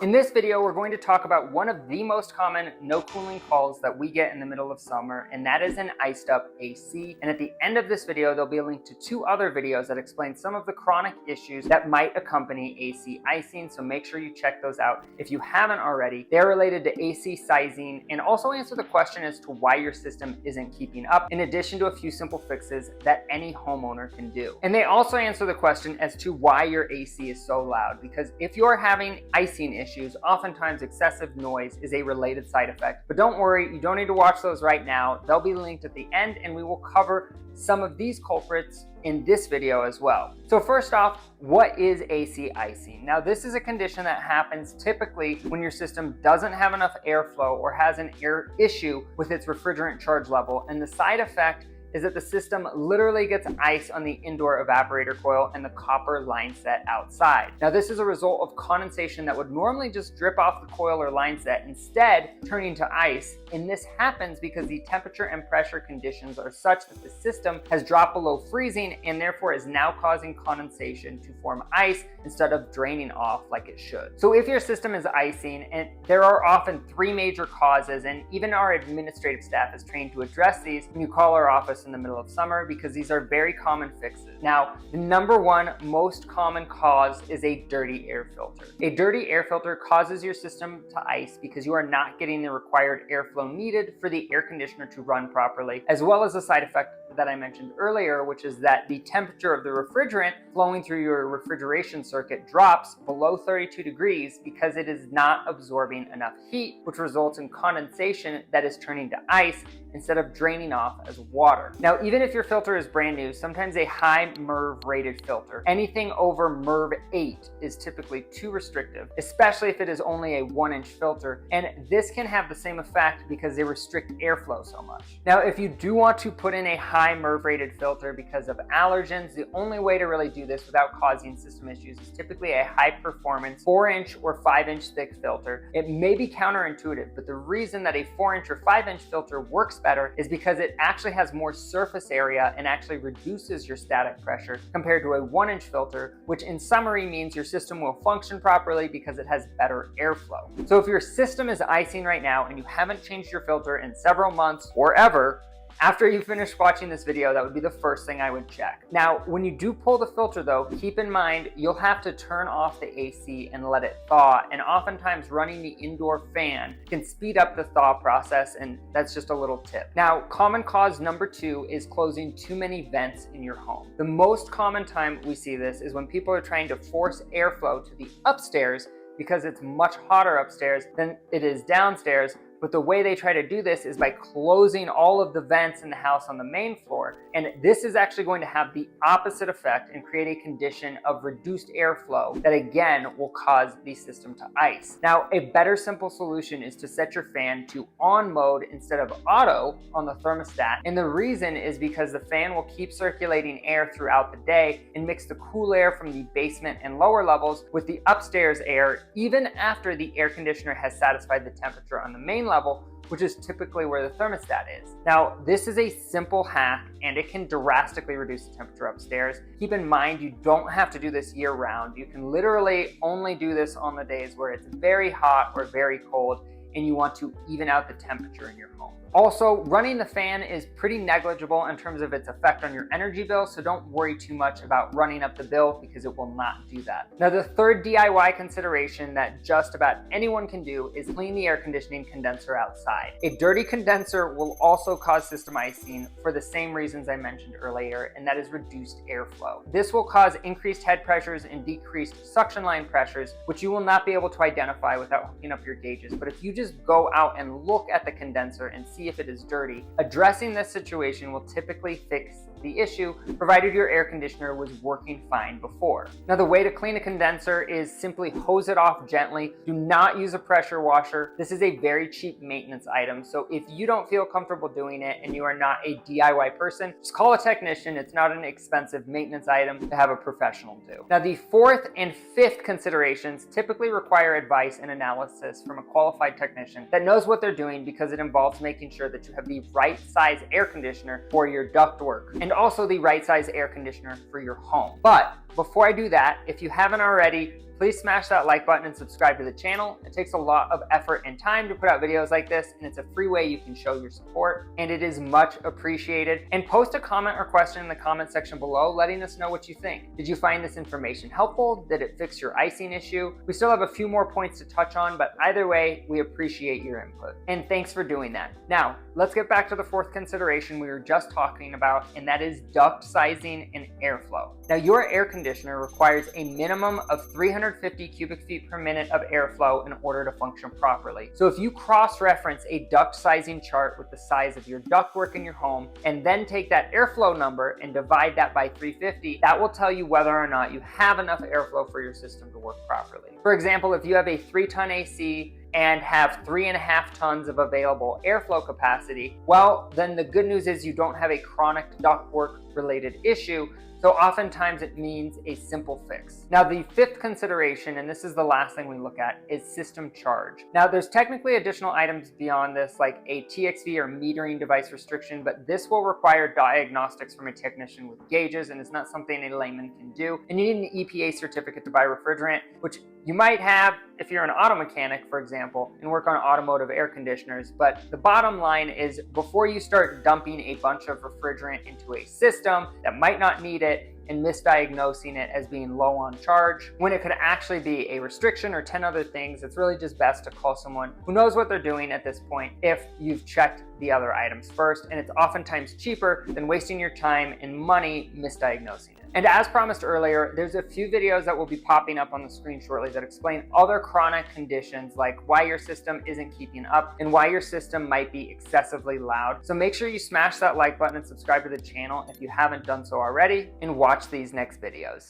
In this video, we're going to talk about one of the most common no cooling calls that we get in the middle of summer, and that is an iced up AC. And at the end of this video, there'll be a link to 2 other videos that explain some of the chronic issues that might accompany AC icing, so make sure you check those out if you haven't already. They're related to AC sizing and also answer the question as to why your system isn't keeping up, in addition to a few simple fixes that any homeowner can do. And they also answer the question as to why your AC is so loud, because if you're having icing issues, oftentimes excessive noise is a related side effect. But don't worry, you don't need to watch those right now. They'll be linked at the end, and we will cover some of these culprits in this video as well. So first off, what is AC icing? Now, this is a condition that happens typically when your system doesn't have enough airflow or has an air issue with its refrigerant charge level, and the side effect is that the system literally gets ice on the indoor evaporator coil and the copper line set outside. Now, this is a result of condensation that would normally just drip off the coil or line set, instead turning to ice. And this happens because the temperature and pressure conditions are such that the system has dropped below freezing and therefore is now causing condensation to form ice instead of draining off like it should. So if your system is icing, and there are often 3 major causes, and even our administrative staff is trained to address these when you call our office in the middle of summer, because these are very common fixes. Now, the number 1 most common cause is a dirty air filter. A dirty air filter causes your system to ice because you are not getting the required airflow needed for the air conditioner to run properly, as well as the side effect that I mentioned earlier, which is that the temperature of the refrigerant flowing through your refrigeration circuit drops below 32 degrees because it is not absorbing enough heat, which results in condensation that is turning to ice instead of draining off as water. Now, even if your filter is brand new, sometimes a high MERV rated filter, anything over MERV 8, is typically too restrictive, especially if it is only a 1-inch filter, and this can have the same effect because they restrict airflow so much. Now, if you do want to put in a high MERV rated filter because of allergens, the only way to really do this without causing system issues is typically a high performance 4-inch or 5-inch thick filter. It may be counterintuitive, but the reason that a 4-inch or 5-inch filter works better is because it actually has more surface area and actually reduces your static pressure compared to a 1-inch filter, which in summary means your system will function properly because it has better airflow. So if your system is icing right now and you haven't changed your filter in several months or ever, after you finish watching this video, that would be the first thing I would check. Now, when you do pull the filter though, keep in mind you'll have to turn off the AC and let it thaw, and oftentimes running the indoor fan can speed up the thaw process, and that's just a little tip. Now, common cause number 2 is closing too many vents in your home. The most common time we see this is when people are trying to force airflow to the upstairs because it's much hotter upstairs than it is downstairs. But the way they try to do this is by closing all of the vents in the house on the main floor. And this is actually going to have the opposite effect and create a condition of reduced airflow that again will cause the system to ice. Now, a better simple solution is to set your fan to on mode instead of auto on the thermostat. And the reason is because the fan will keep circulating air throughout the day and mix the cool air from the basement and lower levels with the upstairs air, even after the air conditioner has satisfied the temperature on the main level, which is typically where the thermostat is. Now, this is a simple hack and it can drastically reduce the temperature upstairs. Keep in mind, you don't have to do this year round. You can literally only do this on the days where it's very hot or very cold and you want to even out the temperature in your home. Also, running the fan is pretty negligible in terms of its effect on your energy bill, so don't worry too much about running up the bill because it will not do that. Now, the third DIY consideration that just about anyone can do is clean the air conditioning condenser outside. A dirty condenser will also cause system icing for the same reasons I mentioned earlier, and that is reduced airflow. This will cause increased head pressures and decreased suction line pressures, which you will not be able to identify without hooking up your gauges. But if you just go out and look at the condenser and see if it is dirty, addressing this situation will typically fix the issue, provided your air conditioner was working fine before. Now, the way to clean a condenser is simply hose it off gently. Do not use a pressure washer. This is a very cheap maintenance item, so if you don't feel comfortable doing it and you are not a DIY person, just call a technician. It's not an expensive maintenance item to have a professional do. Now, the 4th and 5th considerations typically require advice and analysis from a qualified technician that knows what they're doing, because it involves making sure that you have the right size air conditioner for your ductwork and also the right size air conditioner for your home. But before I do that, if you haven't already, Please smash that like button and subscribe to the channel. It takes a lot of effort and time to put out videos like this, and it's a free way you can show your support, and it is much appreciated. And post a comment or question in the comment section below letting us know what you think. Did you find this information helpful? Did it fix your icing issue? We still have a few more points to touch on, but either way, we appreciate your input. And thanks for doing that. Now, let's get back to the fourth consideration we were just talking about, and that is duct sizing and airflow. Now, your air conditioner requires a minimum of 350 cubic feet per minute of airflow in order to function properly. So if you cross-reference a duct sizing chart with the size of your ductwork in your home, and then take that airflow number and divide that by 350, that will tell you whether or not you have enough airflow for your system to work properly. For example, if you have a 3-ton AC and have 3.5 tons of available airflow capacity, well, then the good news is you don't have a chronic ductwork related issue. So oftentimes it means a simple fix. Now, the fifth consideration, and this is the last thing we look at, is system charge. Now, there's technically additional items beyond this, like a TXV or metering device restriction, but this will require diagnostics from a technician with gauges, and it's not something a layman can do. And you need an EPA certificate to buy refrigerant, which you might have if you're an auto mechanic, for example, and work on automotive air conditioners. But the bottom line is, before you start dumping a bunch of refrigerant into a system that might not need it and misdiagnosing it as being low on charge, when it could actually be a restriction or 10 other things, it's really just best to call someone who knows what they're doing at this point if you've checked the other items first. And it's oftentimes cheaper than wasting your time and money misdiagnosing it. And as promised earlier, there's a few videos that will be popping up on the screen shortly that explain other chronic conditions, like why your system isn't keeping up and why your system might be excessively loud. So make sure you smash that like button and subscribe to the channel if you haven't done so already, and watch these next videos.